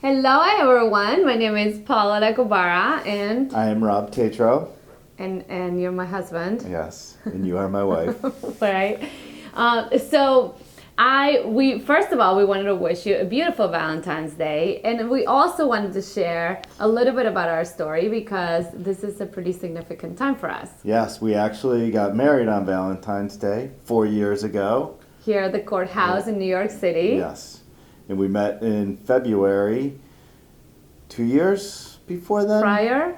Hello, everyone. My name is Paula Lacobara, and I am Rob Tatro. and you're my husband, Yes, and you are my wife. right? So we first of all we wanted to wish you a beautiful Valentine's Day, and we also wanted to share a little bit about our story because this is a pretty significant time for us. Yes, we actually got married on Valentine's Day 4 years ago. Here at the courthouse in New York City. Yes, and we met in February. 2 years before then?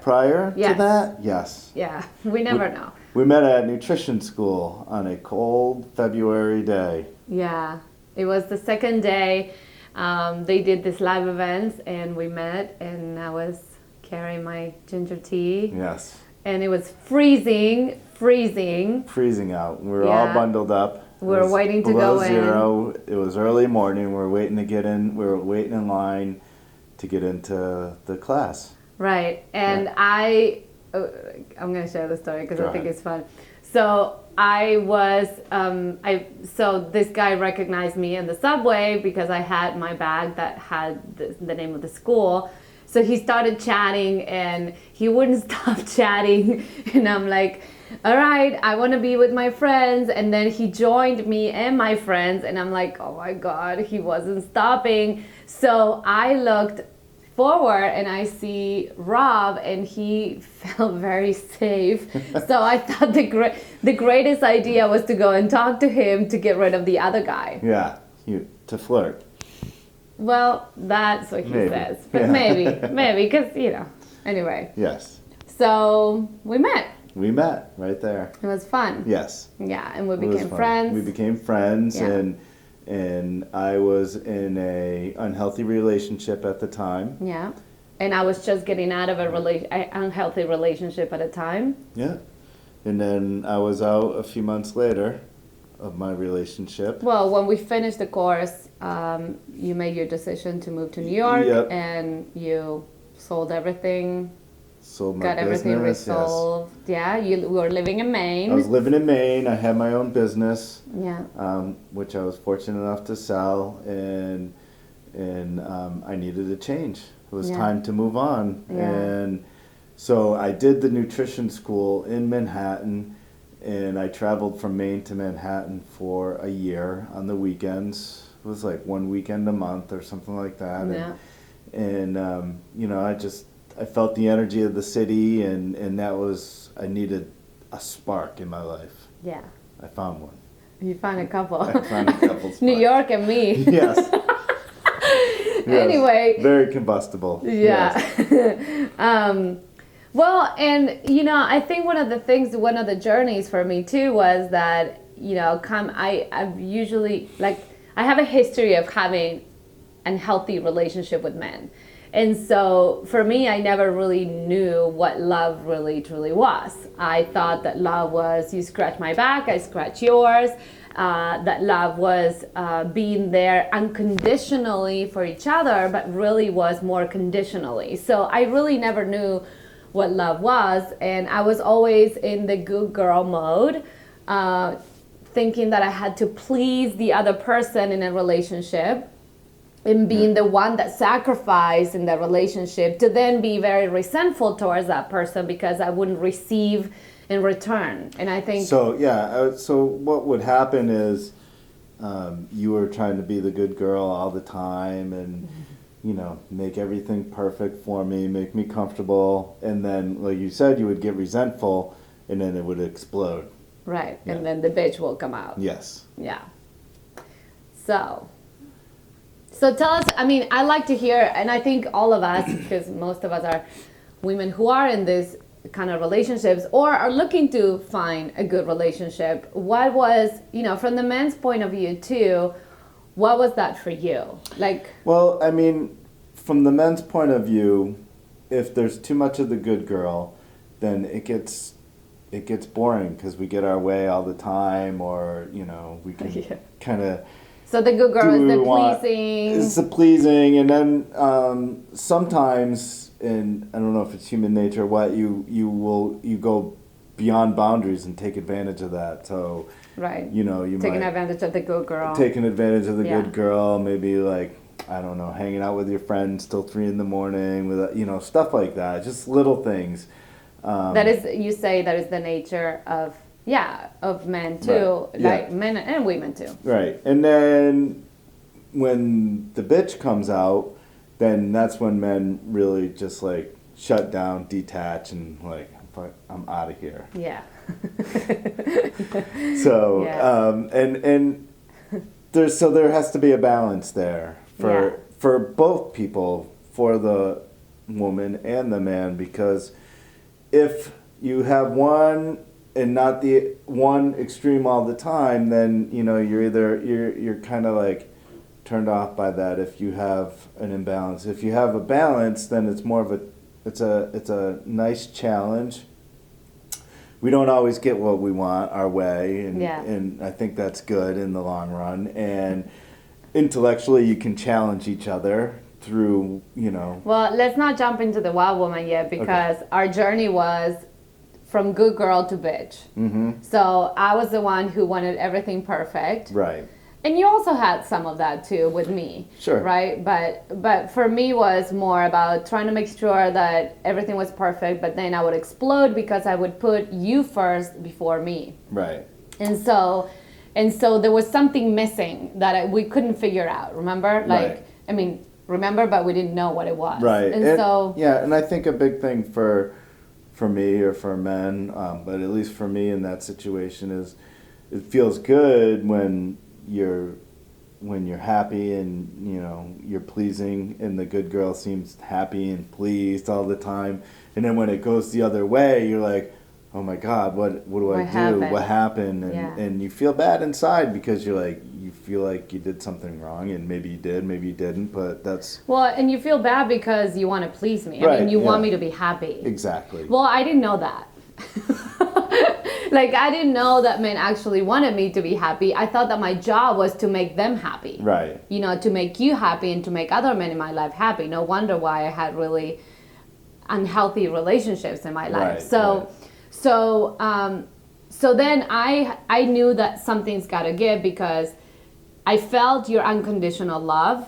Prior Yes. to that? Yes. Yeah, we never know. We met at nutrition school on a cold February day. Yeah, it was the second day. They did this live events, and we met, and I was carrying my ginger tea. Yes. And it was freezing. Freezing out. We were all bundled up. We were waiting to go in. Zero. It was early morning. We were waiting to get in. We were waiting in line to get into the class. Right. And Yeah. I'm going to share the story because Go I think ahead. it's fun. So I was, so this guy recognized me in the subway because I had my bag that had the name of the school. So he started chatting and he wouldn't stop chatting. And I'm like, all right, I want to be with my friends. And then he joined me and my friends. And I'm like, oh my God, he wasn't stopping. So I looked forward and I see Rob, and he felt very safe. So I thought the greatest idea was to go and talk to him to get rid of the other guy. Yeah, to flirt. Well, that's what he says. But Yeah. maybe, because, anyway. Yes. So we met. We met right there. It was fun. Yes. Yeah, and we It was became fun. friends. We became friends, Yeah. and I was in a unhealthy relationship at the time. Yeah. And I was just getting out of an unhealthy relationship at a time. Yeah. And then I was out a few months later of my relationship. Well, when we finished the course, you made your decision to move to New York, Yep. and you sold everything, Sold my got everything business. Yes. resolved. Yeah, you were living in Maine. I was living in Maine. I had my own business, Yeah. which I was fortunate enough to sell, and I needed a change. It was Yeah. time to move on, Yeah. and so I did the nutrition school in Manhattan, and I traveled from Maine to Manhattan for a year on the weekends. It was like one weekend a month or something like that. Yeah. And I felt the energy of the city, and I needed a spark in my life. Yeah. I found one. You found a couple. I found a couple sparks. New York and me. Yes. Yes. Anyway. Very combustible. Yeah. Yes. Well, and I think one of the journeys for me too was that I've usually I have a history of having an unhealthy relationship with men. And so for me, I never really knew what love really truly was. I thought that love was you scratch my back, I scratch yours. That love was being there unconditionally for each other, but really was more conditionally. So I really never knew what love was. And I was always in the good girl mode, thinking that I had to please the other person in a relationship, and being the one that sacrificed in the relationship to then be very resentful towards that person because I wouldn't receive in return. And I think So so what would happen is you were trying to be the good girl all the time, and make everything perfect for me, make me comfortable, and then like you said, you would get resentful, and then it would explode. right, Yeah. and then the bitch will come out. Yes. Yeah. So tell us, I like to hear, and I think all of us, because most of us are women who are in this kind of relationships or are looking to find a good relationship. What was, from the men's point of view too, what was that for you? Well, from the men's point of view, if there's too much of the good girl, then it gets boring because we get our way all the time, or we can Yeah. kind of. So the good girl is the want. pleasing. It's the pleasing, and then sometimes, and I don't know if it's human nature or what, you go beyond boundaries and take advantage of that. So Right. you Taking might advantage of the good girl. taking advantage of the Yeah. good girl, maybe like I don't know, hanging out with your friends till 3 in the morning, with stuff like that. Just little things. That is, you say that is the nature of men too, Right. like Yeah. men and women too. Right. And then when the bitch comes out, then that's when men really just like shut down, detach, and like, "Fuck, I'm out of here." Yeah. So Yeah. and there has to be a balance there for both people, for the woman and the man, because if you have one and not the one extreme all the time, then you're kind of like turned off by that. If you have an imbalance, if you have a balance, then it's more of it's a nice challenge. We don't always get what we want our way, and I think that's good in the long run. And intellectually, you can challenge each other through, Well, let's not jump into the wild woman yet, because our journey was from good girl to bitch. Mm-hmm. So I was the one who wanted everything perfect. Right. And you also had some of that too with me. Sure. Right? But for me was more about trying to make sure that everything was perfect, but then I would explode because I would put you first before me. Right. And so there was something missing that we couldn't figure out, remember? Right. I mean, remember, but we didn't know what it was. Right. And so yeah, and I think a big thing for me or for men, but at least for me in that situation, is it feels good when you're happy and you're pleasing, and the good girl seems happy and pleased all the time, and then when it goes the other way, you're like, oh my God, what do I do? happened? What happened? Yeah. And you feel bad inside because you feel like you did something wrong, and maybe you did, maybe you didn't, but that's... Well, and you feel bad because you want to please me. I Right, mean, you want yeah. me to be happy. Exactly. Well, I didn't know that. Like, I didn't know that men actually wanted me to be happy. I thought that my job was to make them happy. Right. To make you happy and to make other men in my life happy. No wonder why I had really unhealthy relationships in my life. Right, So then I knew that something's got to give, because I felt your unconditional love,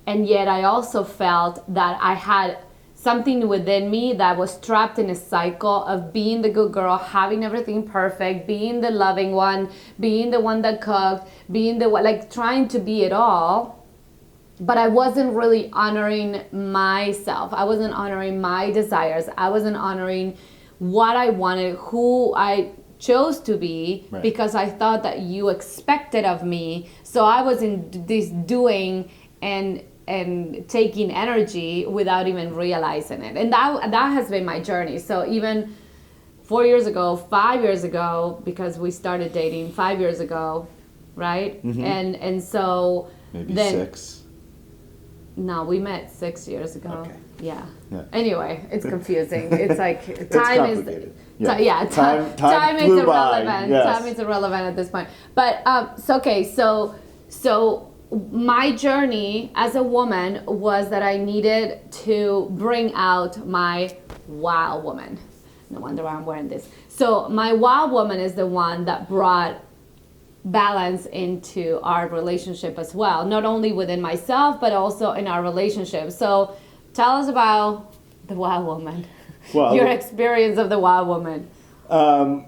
and yet I also felt that I had something within me that was trapped in a cycle of being the good girl, having everything perfect, being the loving one, being the one that cooked, being the one, like trying to be it all. But I wasn't really honoring myself. I wasn't honoring my desires. I wasn't honoring what I wanted, who I chose to be, Right. because I thought that you expected of me. So I was in this doing and taking energy without even realizing it. And that has been my journey. So even 4 years ago, 5 years ago, because we started dating 5 years ago, right? Mm-hmm. And so Maybe then 6. no, we met 6 years ago. Okay. Yeah. Yeah. Anyway, it's confusing. It's like time is complicated. time is flew by. irrelevant. Yes. Time is irrelevant at this point. But so my journey as a woman was that I needed to bring out my wild woman. No wonder why I'm wearing this. So my wild woman is the one that brought balance into our relationship as well, not only within myself but also in our relationship. So tell us about the wild woman. Well, your experience of the wild woman. I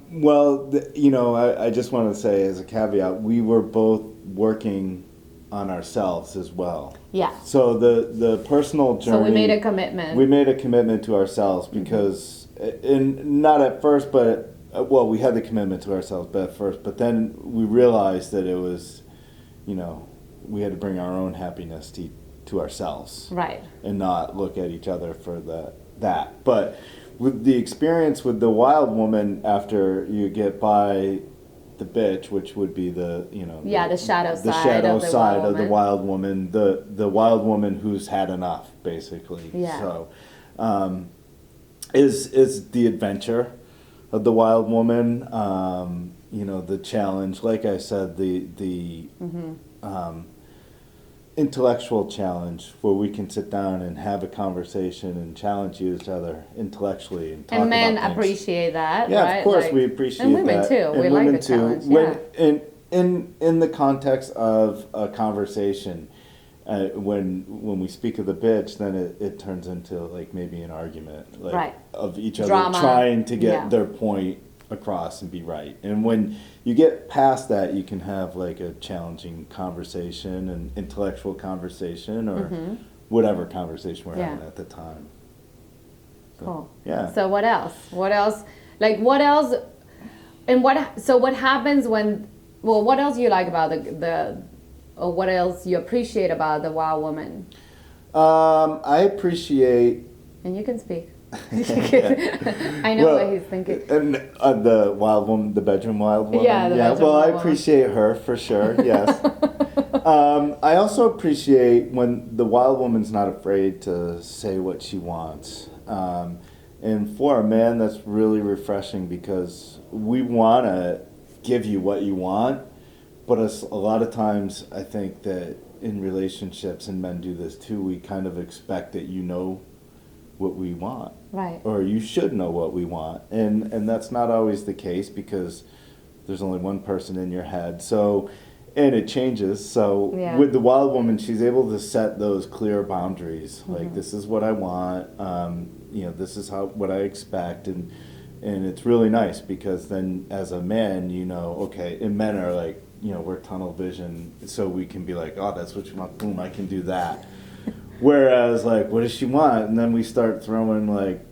just want to say as a caveat, we were both working on ourselves as well. Yeah. So the personal journey. So we made a commitment. We made a commitment to ourselves because, and not at first, but we had the commitment to ourselves, but then we realized that it was, we had to bring our own happiness to ourselves. Right. And not look at each other for that. But with the experience with the wild woman, after you get by the bitch, which would be the shadow the side shadow of the side wild of the woman. wild woman, the wild woman who's had enough, basically. Yeah. So, is the adventure of the wild woman, the challenge, like I said, the intellectual challenge where we can sit down and have a conversation and challenge each other intellectually and talk And men about things. appreciate that, Yeah, right? of course Like- we appreciate and women that. too. And We like women the challenge. When Yeah. in the context of a conversation, when we speak of the bitch, then it turns into like maybe an argument, like Right. of each other Drama. trying to get Yeah. their point across and be right. And when you get past that, you can have like a challenging conversation, an intellectual conversation, or whatever conversation we're having at the time. So, Cool. yeah. So what else? What else? Like what else? And what? So what happens when? Well, what else you like about the or what else you appreciate about the wild woman? I appreciate. And you can speak. I know what he's thinking. And the wild woman, the bedroom wild woman. Yeah, the bedroom well, I wild woman. appreciate her for sure. Yes. I also appreciate when the wild woman's not afraid to say what she wants. And for a man, that's really refreshing because we want to give you what you want, but a lot of times I think that in relationships, and men do this too, we kind of expect that you know what we want. Right. Or you should know what we want. And that's not always the case because there's only one person in your head. So, and it changes. So with the wild woman, she's able to set those clear boundaries. Like, this is what I want. This is what I expect. And it's really nice because then as a man, okay, and men are like, we're tunnel vision. So we can be like, oh, that's what you want. Boom, I can do that. Whereas, like, what does she want? And then we start throwing, like,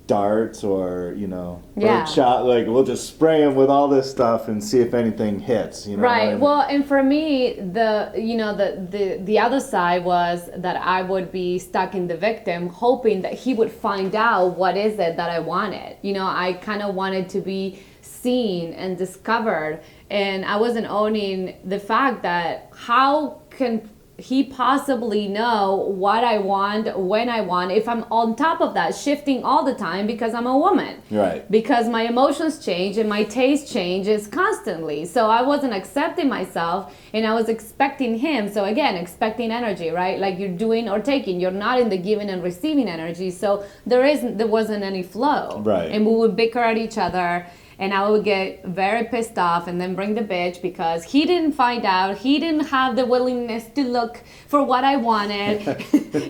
darts or, bird shot. Like, we'll just spray them with all this stuff and see if anything hits, Right. Well, and for me, the other side was that I would be stuck in the victim, hoping that he would find out what is it that I wanted. I kind of wanted to be seen and discovered, and I wasn't owning the fact that how can he possibly know what I want, when I want, if I'm on top of that, shifting all the time because I'm a woman. Right. Because my emotions change and my taste changes constantly. So I wasn't accepting myself and I was expecting him. So again, expecting energy, right? Like you're doing or taking. You're not in the giving and receiving energy. So there wasn't any flow. Right. And we would bicker at each other. And I would get very pissed off and then bring the bitch because he didn't find out. He didn't have the willingness to look for what I wanted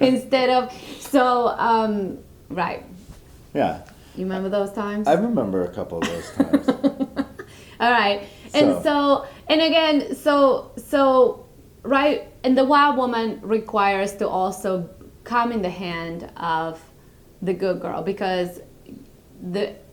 instead of... So, right. Yeah. You remember those times? I remember a couple of those times. All right. And so, right. And the wild woman requires to also come in the hand of the good girl because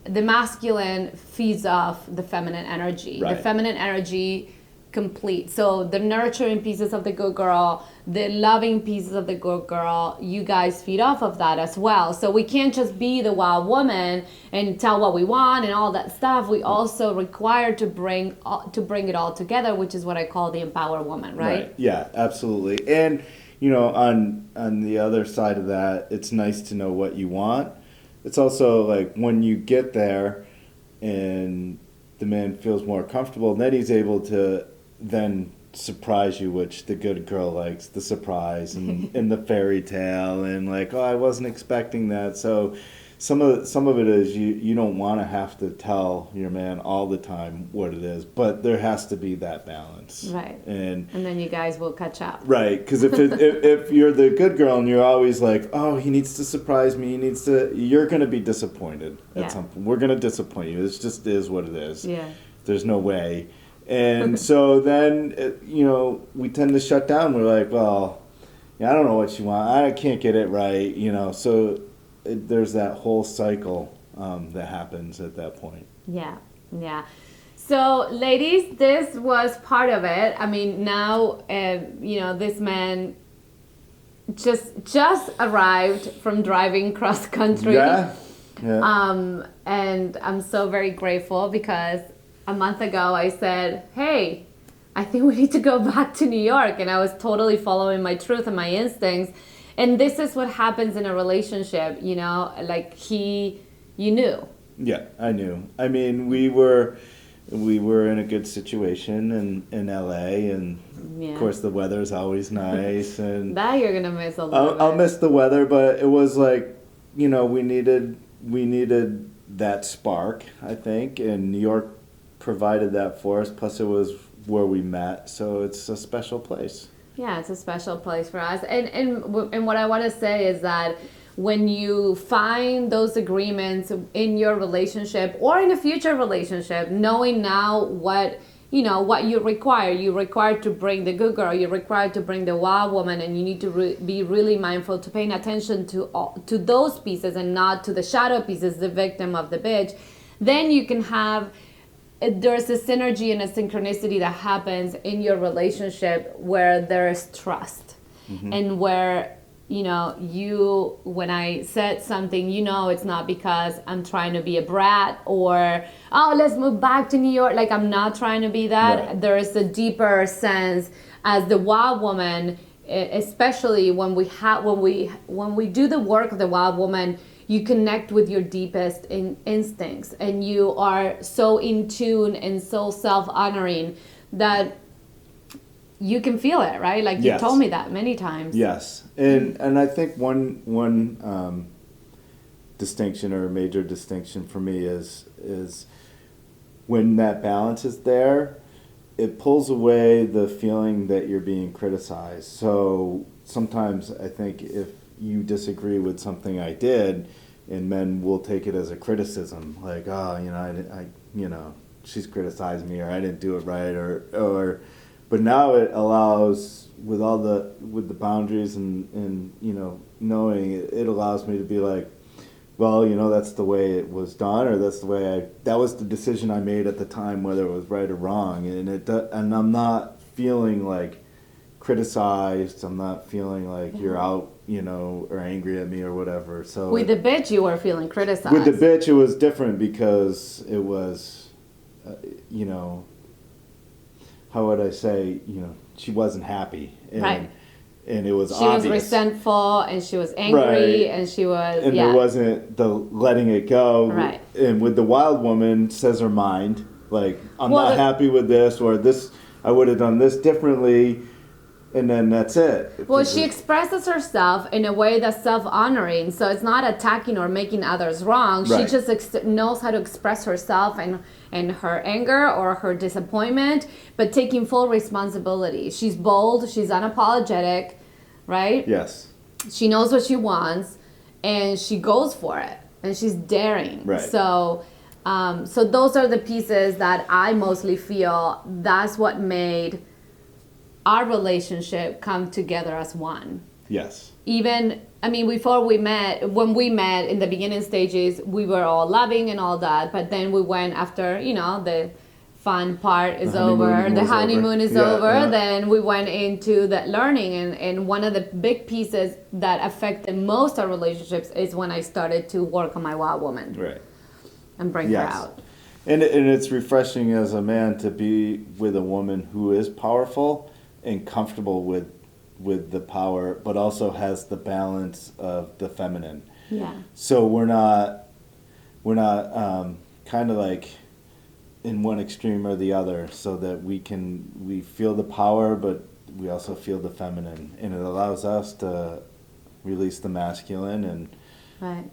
the masculine feeds off the feminine energy. Right. The feminine energy complete. So the nurturing pieces of the good girl, the loving pieces of the good girl, you guys feed off of that as well. So we can't just be the wild woman and tell what we want and all that stuff. We also require to bring it all together, which is what I call the empowered woman, right? Yeah, absolutely. And on the other side of that, it's nice to know what you want. It's also like when you get there and the man feels more comfortable, then he's able to then surprise you, which the good girl likes, the surprise and the fairy tale and like, oh, I wasn't expecting that. So some of it is you don't want to have to tell your man all the time what it is, but there has to be that balance. Right. And then you guys will catch up. Right, because if you're the good girl and you're always like, oh, he needs to surprise me, you're going to be disappointed at some point. We're going to disappoint you. It just is what it is. Yeah. There's no way. And so then, we tend to shut down. We're like, well, I don't know what you want. I can't get it right, So there's that whole cycle that happens at that point. Yeah, yeah. So, ladies, this was part of it. I mean, now, this man just arrived from driving cross country. Yeah. And I'm so very grateful because a month ago I said, hey, I think we need to go back to New York. And I was totally following my truth and my instincts. And this is what happens in a relationship, like you knew. Yeah, I knew. I mean, we were in a good situation in LA, and of course the weather's always nice. And that you're gonna miss a little bit. I'll miss the weather, but it was like, we needed that spark, I think, and New York provided that for us. Plus, it was where we met, so it's a special place. Yeah, it's a special place for us. And what I want to say is that when you find those agreements in your relationship or in a future relationship, knowing now what what you require. You're required to bring the good girl. You're required to bring the wild woman, and you need to be really mindful to paying attention to those pieces and not to the shadow pieces, the victim of the bitch. Then you can have there's a synergy and a synchronicity that happens in your relationship where there is trust, and where you when I said something, it's not because I'm trying to be a brat or let's move back to New York. Like, I'm not trying to be that. Right. There is a deeper sense as the wild woman, especially when we do the work of the wild woman. You connect with your deepest instincts, and you are so in tune and so self-honoring that you can feel it, right? Like, you told me that many times. Yes, and I think one distinction, or a major distinction for me, is when that balance is there, it pulls away the feeling that you're being criticized. So sometimes I think if you disagree with something I did, and men will take it as a criticism, like, I she's criticizing me, or I didn't do it right, or but now it allows, with the boundaries and knowing it allows me to be like, well, that's the way it was done, or that was the decision I made at the time, whether it was right or wrong, and I'm not feeling like criticized. I'm not feeling like you're out, or angry at me or whatever. So with the bitch, you were feeling criticized. With the bitch, it was different because it was, how would I say, she wasn't happy, right? And it was she obvious. was resentful, and she was angry, right. And she was, and there wasn't the letting it go, right? And with the wild woman, says her mind, like, I'm not happy with this, or this, I would have done this differently. And then that's it. Well, she expresses herself in a way that's self-honoring, so it's not attacking or making others wrong. Right. She just knows how to express herself and her anger or her disappointment, but taking full responsibility. She's bold, she's unapologetic, right? Yes. She knows what she wants, and she goes for it, and she's daring. Right. So those are the pieces that I mostly feel that's what made our relationship come together as one. Yes. Even, before when we met in the beginning stages, we were all loving and all that, but then we went after, the fun part is over, the honeymoon is over, yeah. Then we went into the learning, and one of the big pieces that affected most our relationships is when I started to work on my wild woman. Right. And bring her out. And it's refreshing as a man to be with a woman who is powerful and comfortable with the power, but also has the balance of the feminine. Yeah. So we're not kind of like in one extreme or the other, so that we feel the power, but we also feel the feminine, and it allows us to release the masculine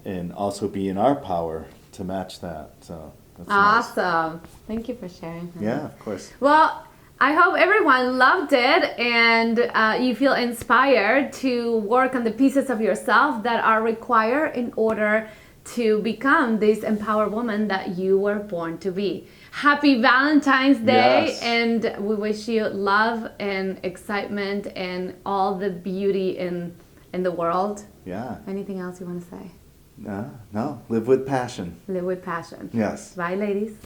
and also be in our power to match that. So that's awesome. Nice. Thank you for sharing. Yeah, of course. Well, I hope everyone loved it, and you feel inspired to work on the pieces of yourself that are required in order to become this empowered woman that you were born to be. Happy Valentine's Day, yes. And we wish you love and excitement and all the beauty in the world. Yeah. Anything else you want to say? No. Live with passion. Live with passion. Yes. Bye, ladies.